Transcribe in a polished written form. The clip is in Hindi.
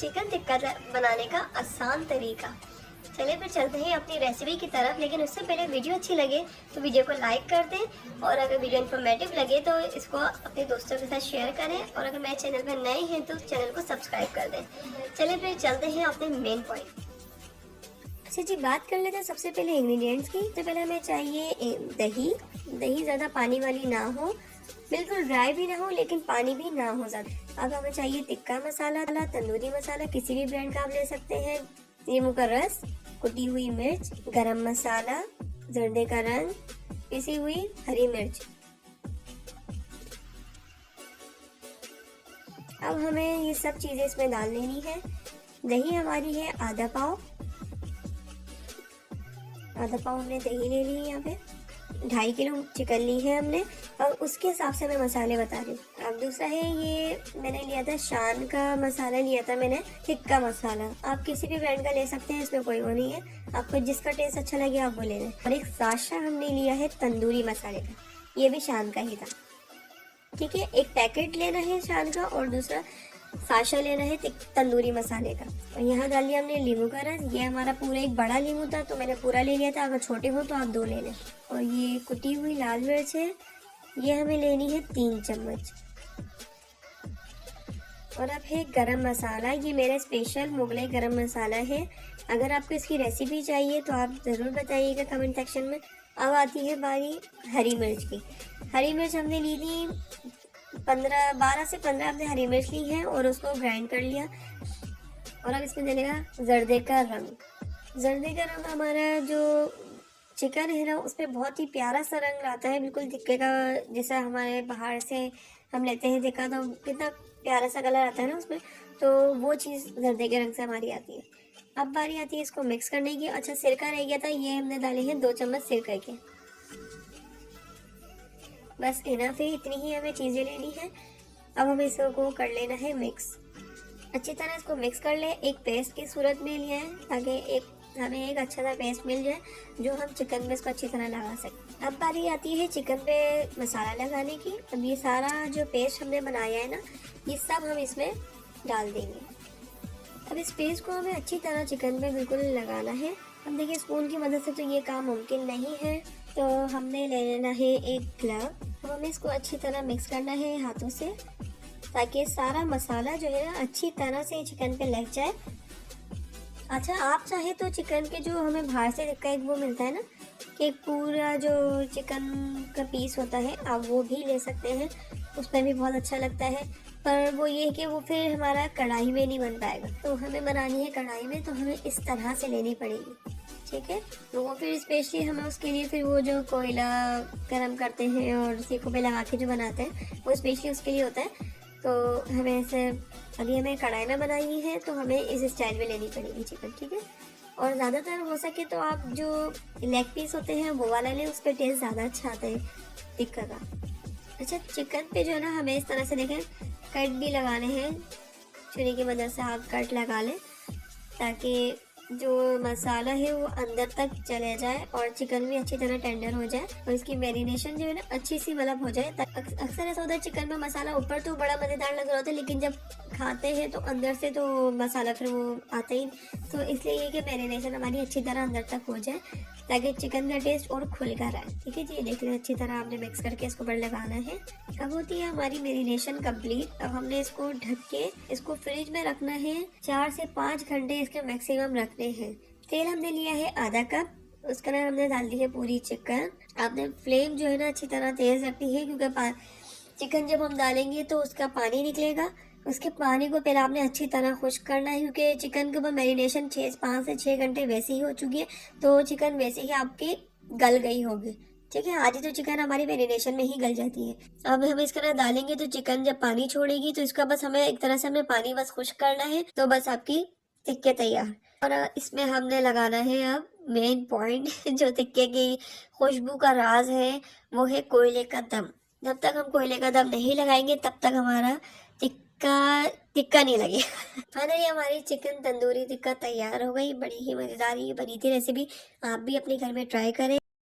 चिकन टिक्का बनाने का आसान तरीका। चलिए फिर चलते हैं अपनी रेसिपी की तरफ, लेकिन उससे पहले वीडियो अच्छी लगे तो वीडियो को लाइक कर दें, और अगर वीडियो इन्फॉर्मेटिव लगे तो इसको अपने दोस्तों के साथ शेयर करें, और अगर मेरे चैनल पर नए हैं तो चैनल को सब्सक्राइब कर दें। चलिए फिर चलते हैं अपने मेन पॉइंट। अच्छा जी, बात कर लेते हैं सबसे पहले इंग्रेडिएंट्स की। तो पहले हमें चाहिए दही। दही ज़्यादा पानी वाली ना हो, बिल्कुल ड्राई भी ना हो, लेकिन पानी भी ना हो ज़्यादा। अब हमें चाहिए टिक्का मसाला, तंदूरी मसाला, किसी भी ब्रांड का आप ले सकते हैं, नींबू का रस, कुटी हुई मिर्च, गरम मसाला, जर्दे का रंग, पिसी हुई हरी मिर्च। अब हमें ये सब चीज़ें इसमें डाल लेनी है। दही हमारी है आधा पाव हमने दही ले ली है। यहाँ पे 2.5 किलो चिकन ली है हमने, और उसके हिसाब से मैं मसाले बता रही हूँ। अब दूसरा है, ये मैंने लिया था शान का मसाला, लिया था मैंने टिक्का मसाला। आप किसी भी ब्रांड का ले सकते हैं, इसमें कोई वो नहीं है, आपको जिसका टेस्ट अच्छा लगे आप वो ले लें। और एक साशा हमने लिया है तंदूरी मसाले का, ये भी शान का ही था। ठीक है, एक पैकेट लेना है शान का, और दूसरा साशा लेना है तंदूरी मसाले का। और यहाँ डाल लिया हमने नींबू का रस। ये हमारा पूरा एक बड़ा नींबू था तो मैंने पूरा ले लिया था, अगर छोटे हो तो आप 2 ले लें। और ये कुटी हुई लाल मिर्च है, ये हमें लेनी है 3 चम्मच। और अब है गरम मसाला, ये मेरा स्पेशल मुगलई गरम मसाला है। अगर आपको इसकी रेसिपी चाहिए तो आप ज़रूर बताइएगा कमेंट सेक्शन में। अब आती है बारी हरी मिर्च की। हरी मिर्च हमने ली थी 12 से 15 हमने हरी मिर्च ली है, और उसको ग्राइंड कर लिया। और अब इसमें डलेगा जर्दे का रंग। जर्दे का रंग हमारा जो चिकन है ना, उस पर बहुत ही प्यारा सा रंग आता है, बिल्कुल टिक्के का जैसा हमारे बाहर से हम लेते हैं टिक्का, तो कितना प्यारा सा कलर आता है ना उसमें, तो वो चीज़ जर्दे के रंग से हमारी आती है। अब बारी आती है इसको मिक्स करने की। अच्छा, सिरका रह गया था, ये हमने डाले हैं 2 चम्मच सिरका के। बस इनफ है, इतनी ही हमें चीज़ें लेनी है। अब हमें इसको कर लेना है मिक्स। अच्छी तरह इसको मिक्स कर ले, एक पेस्ट की सूरत में लिया है, ताकि हमें एक अच्छा सा पेस्ट मिल जाए जो हम चिकन में इसको अच्छी तरह लगा सकें। अब बारी आती है चिकन पे मसाला लगाने की। अब ये सारा जो पेस्ट हमने बनाया है ना, ये सब हम इसमें डाल देंगे। अब इस पेस्ट को हमें अच्छी तरह चिकन पे बिल्कुल लगाना है। अब देखिए, स्पून की मदद से तो ये काम मुमकिन नहीं है, तो हमने ले लेना है एक ग्लव। अब हमें इसको अच्छी तरह मिक्स करना है हाथों से, ताकि सारा मसाला जो है ना अच्छी तरह से चिकन पे लग जाए। अच्छा, आप चाहे तो चिकन के जो हमें बाहर से टिक्का एक वो मिलता है ना, कि पूरा जो चिकन का पीस होता है, आप वो भी ले सकते हैं, उसमें भी बहुत अच्छा लगता है। पर वो ये है कि वो फिर हमारा कढ़ाई में नहीं बन पाएगा, तो हमें बनानी है कढ़ाई में, तो हमें इस तरह से लेनी पड़ेगी। ठीक है, तो वो फिर स्पेशली हमें उसके लिए फिर वो जो कोयला गर्म करते हैं और सीखों पे लगा के जो बनाते हैं, वो स्पेशली उसके लिए होता है। तो हमें ऐसे, अभी हमें कढ़ाई में बनानी है तो हमें इस स्टाइल में लेनी पड़ेगी चिकन। ठीक है, और ज़्यादातर हो सके तो आप जो लेग पीस होते हैं वो वाला लें, उस पर टेस्ट ज़्यादा अच्छा आता है टिक्का का। अच्छा, चिकन पे जो है ना, हमें इस तरह से देखें कट भी लगाने हैं, छुरी की मदद से आप कट लगा लें, ताकि जो मसाला है वो अंदर तक चले जाए और चिकन भी अच्छी तरह टेंडर हो जाए, और इसकी मैरिनेशन जो है ना अच्छी सी मतलब हो जाए। अक्सर ऐसा होता है चिकन में मसाला ऊपर तो बड़ा मज़ेदार लग रहा होता है, लेकिन जब खाते हैं तो अंदर से तो मसाला फिर वो आता ही। तो इसलिए ये कि मैरिनेशन हमारी अच्छी तरह अंदर तक हो जाए, ताकि चिकन का टेस्ट और खुल कर आए। ठीक है जी, देख लें अच्छी तरह आपने मिक्स करके इसको ऊपर लगाना है। अब होती है हमारी मैरिनेशन कंप्लीट। अब हमने इसको ढक के इसको फ्रिज में रखना है, 4 से 5 घंटे इसके मैक्सिमम रखने हैं। तेल हमने लिया है आधा कप, उसके अंदर हमने डाल दी है पूरी चिकन। आपने फ्लेम जो है ना अच्छी तरह तेज रखनी है, क्योंकि चिकन जब हम डालेंगे तो उसका पानी निकलेगा। उसके पानी को पहले आपने अच्छी तरह खुश्क करना है, क्योंकि चिकन के ऊपर मैरिनेशन 5 से 6 घंटे वैसे ही हो चुकी है, तो चिकन वैसे ही आपकी गल गई होगी। ठीक है, आधी तो चिकन हमारी मैरिनेशन में ही गल जाती है। अब हम इसके अंदर डालेंगे तो चिकन जब पानी छोड़ेगी तो इसका बस हमें एक तरह से हमें पानी बस खुश्क करना है, तो बस आपकी टिक्के तैयार। और इसमें हमने लगाना है अब मेन पॉइंट जो टिक्के की खुशबू का राज है, वो है कोयले का दम। जब तक हम कोयले का दम नहीं लगाएंगे तब तक हमारा टिक्का नहीं लगेगा। फाइनली हमारी चिकन तंदूरी टिक्का तैयार हो गई। बड़ी ही मज़ेदार ये बनी थी रेसिपी, आप भी अपने घर में ट्राई करें।